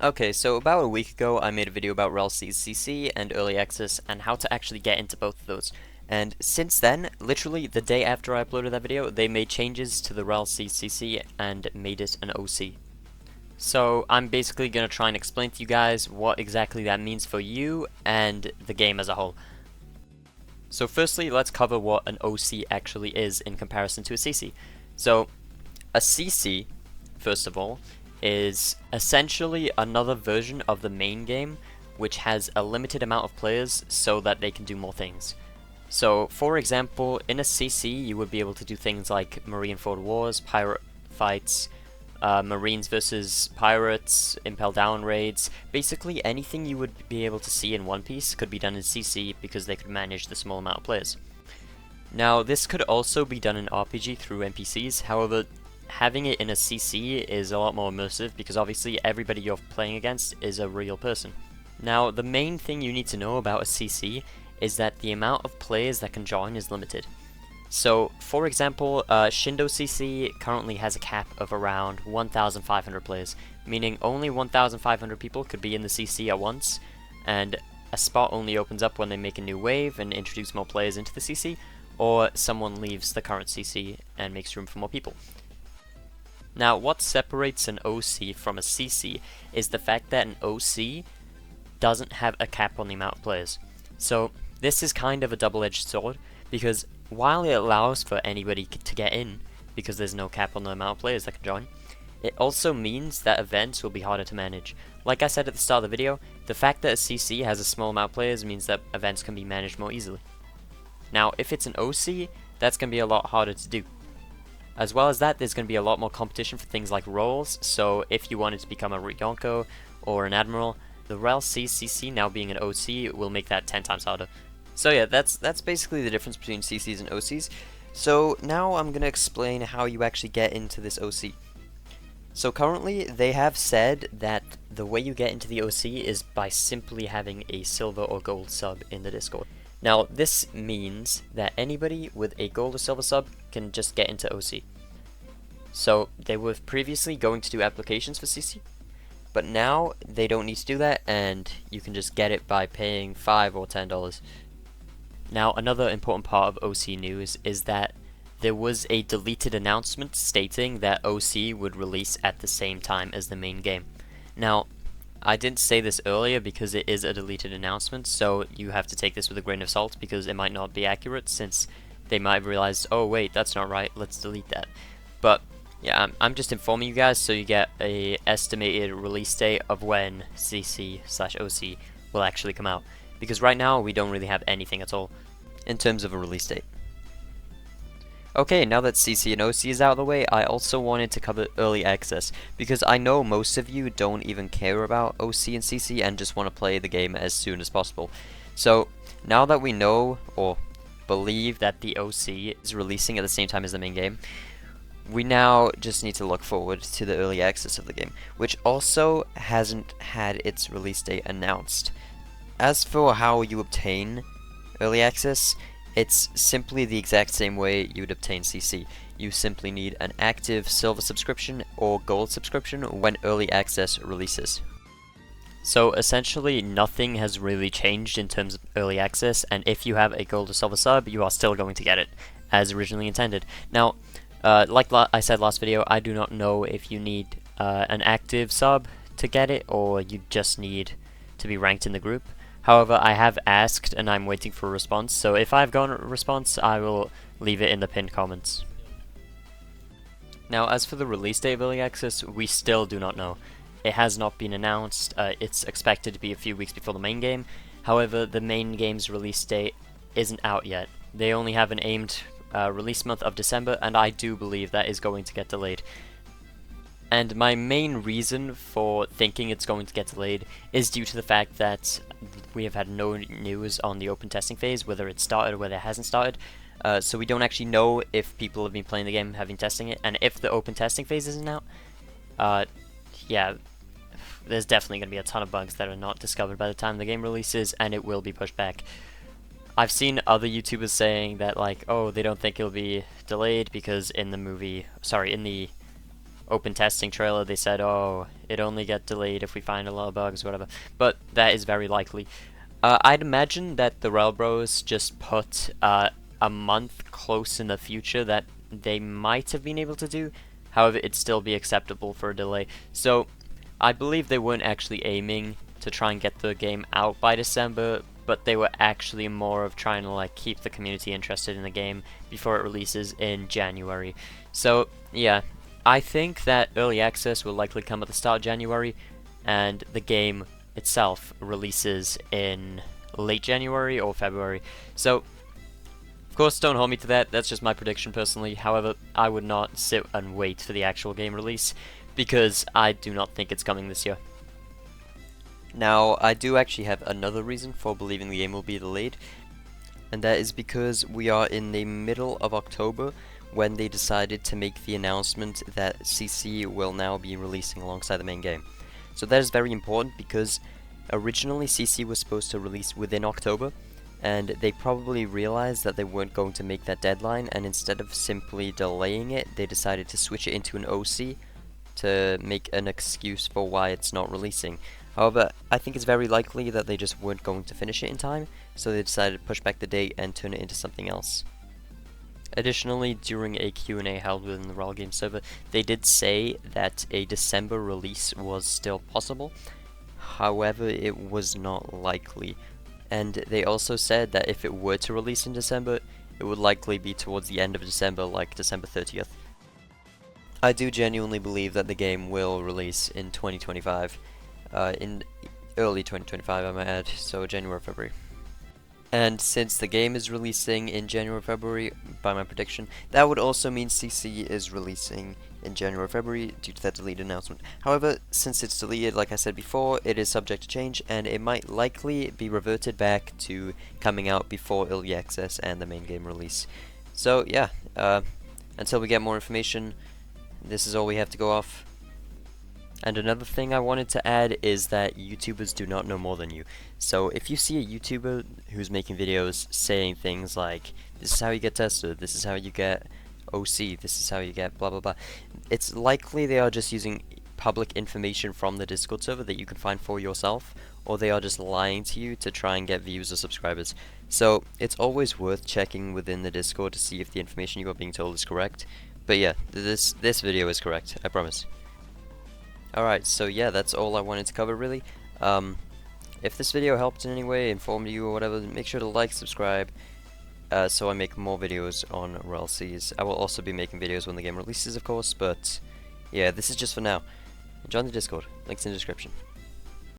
Okay, so about a week ago, I made a video about Rell Seas CC and Early Access and how to actually get into both of those. And since then, literally the day after I uploaded that video, they made changes to the Rell Seas CC and made it an OC. So I'm basically going to try and explain to you guys what exactly that means for you and the game as a whole. So firstly, let's cover what an OC actually is in comparison to a CC. So a CC, first of all, is essentially another version of the main game which has a limited amount of players so that they can do more things. So, for example, in a CC you would be able to do things like Marineford Wars, pirate fights, Marines versus pirates, Impel Down raids. Basically anything you would be able to see in One Piece could be done in CC because they could manage the small amount of players. Now, this could also be done in RPG through NPCs, however, having it in a CC is a lot more immersive because obviously everybody you're playing against is a real person. Now, the main thing you need to know about a CC is that the amount of players that can join is limited. So, for example, Shindo CC currently has a cap of around 1,500 players, meaning only 1,500 people could be in the CC at once, and a spot only opens up when they make a new wave and introduce more players into the CC, or someone leaves the current CC and makes room for more people. Now, what separates an OC from a CC is the fact that an OC doesn't have a cap on the amount of players. So, this is kind of a double-edged sword, because while it allows for anybody to get in, because there's no cap on the amount of players that can join, it also means that events will be harder to manage. Like I said at the start of the video, the fact that a CC has a small amount of players means that events can be managed more easily. Now, if it's an OC, that's going to be a lot harder to do. As well as that, there's going to be a lot more competition for things like roles, so if you wanted to become a Ryonko or an Admiral, the Rell Seas CC now being an OC will make that 10 times harder. So yeah, that's basically the difference between CCs and OCs. So now I'm going to explain how you actually get into this OC. So currently, they have said that the way you get into the OC is by simply having a silver or gold sub in the Discord. Now, this means that anybody with a gold or silver sub can just get into OC. So, they were previously going to do applications for CC, but now they don't need to do that, and you can just get it by paying $5 or $10. Now, another important part of OC news is that there was a deleted announcement stating that OC would release at the same time as the main game. Now, I didn't say this earlier because it is a deleted announcement, so you have to take this with a grain of salt because it might not be accurate since they might have realized, oh wait, that's not right, let's delete that. But yeah, I'm just informing you guys so you get a estimated release date of when CC/OC will actually come out. Because right now we don't really have anything at all in terms of a release date. Okay, now that CC and OC is out of the way, I also wanted to cover Early Access, because I know most of you don't even care about OC and CC and just want to play the game as soon as possible. So, now that we know, or believe that the OC is releasing at the same time as the main game, we now just need to look forward to the Early Access of the game, which also hasn't had its release date announced. As for how you obtain Early Access, it's simply the exact same way you would obtain CC. You simply need an active silver subscription or gold subscription when Early Access releases. So essentially nothing has really changed in terms of Early Access, and if you have a gold or silver sub, you are still going to get it, as originally intended. Now, like I said last video, I do not know if you need an active sub to get it, or you just need to be ranked in the group. However, I have asked and I'm waiting for a response, so if I've gotten a response, I will leave it in the pinned comments. Now, as for the release date of Early Access, we still do not know. It has not been announced. It's expected to be a few weeks before the main game. However, the main game's release date isn't out yet. They only have an aimed release month of December, and I do believe that is going to get delayed. And my main reason for thinking it's going to get delayed is due to the fact that we have had no news on the open testing phase, whether it started or whether it hasn't started. So we don't actually know if people have been playing the game, having testing it, and if the open testing phase isn't out, yeah, there's definitely going to be a ton of bugs that are not discovered by the time the game releases, and it will be pushed back. I've seen other YouTubers saying that, like, oh, they don't think it'll be delayed because in the open testing trailer, they said, oh, it only get delayed if we find a lot of bugs, whatever. But that is very likely. I'd imagine that the Rell Bros just put a month close in the future that they might have been able to do. However, it'd still be acceptable for a delay. So I believe they weren't actually aiming to try and get the game out by December, but they were actually more of trying to like keep the community interested in the game before it releases in January. So yeah, I think that early access will likely come at the start of January, and the game itself releases in late January or February. So of course, don't hold me to that, that's just my prediction personally. However, I would not sit and wait for the actual game release, because I do not think it's coming this year. Now, I do actually have another reason for believing the game will be delayed, and that is because we are in the middle of October when they decided to make the announcement that CC will now be releasing alongside the main game. So that is very important because originally CC was supposed to release within October, and they probably realized that they weren't going to make that deadline, and instead of simply delaying it, they decided to switch it into an OC to make an excuse for why it's not releasing. However, I think it's very likely that they just weren't going to finish it in time, so they decided to push back the date and turn it into something else. Additionally, during a Q&A held within the Rell Game server, they did say that a December release was still possible. However, it was not likely. And they also said that if it were to release in December, it would likely be towards the end of December, like December 30th. I do genuinely believe that the game will release in 2025, in early 2025 I might add, so January or February. And since the game is releasing in January or February, by my prediction, that would also mean CC is releasing in January or February due to that deleted announcement. However, since it's deleted, like I said before, it is subject to change, and it might likely be reverted back to coming out before early access and the main game release. So yeah, until we get more information, this is all we have to go off. And another thing I wanted to add is that YouTubers do not know more than you. So if you see a YouTuber who's making videos saying things like, this is how you get tested, this is how you get OC, this is how you get blah blah blah, it's likely they are just using public information from the Discord server that you can find for yourself, or they are just lying to you to try and get views or subscribers. So it's always worth checking within the Discord to see if the information you are being told is correct. But yeah, this video is correct, I promise. Alright, so yeah, that's all I wanted to cover really. If this video helped in any way, informed you or whatever, make sure to like, subscribe, so I make more videos on Rell Seas. I will also be making videos when the game releases, of course, but yeah, this is just for now. Join the Discord, links in the description.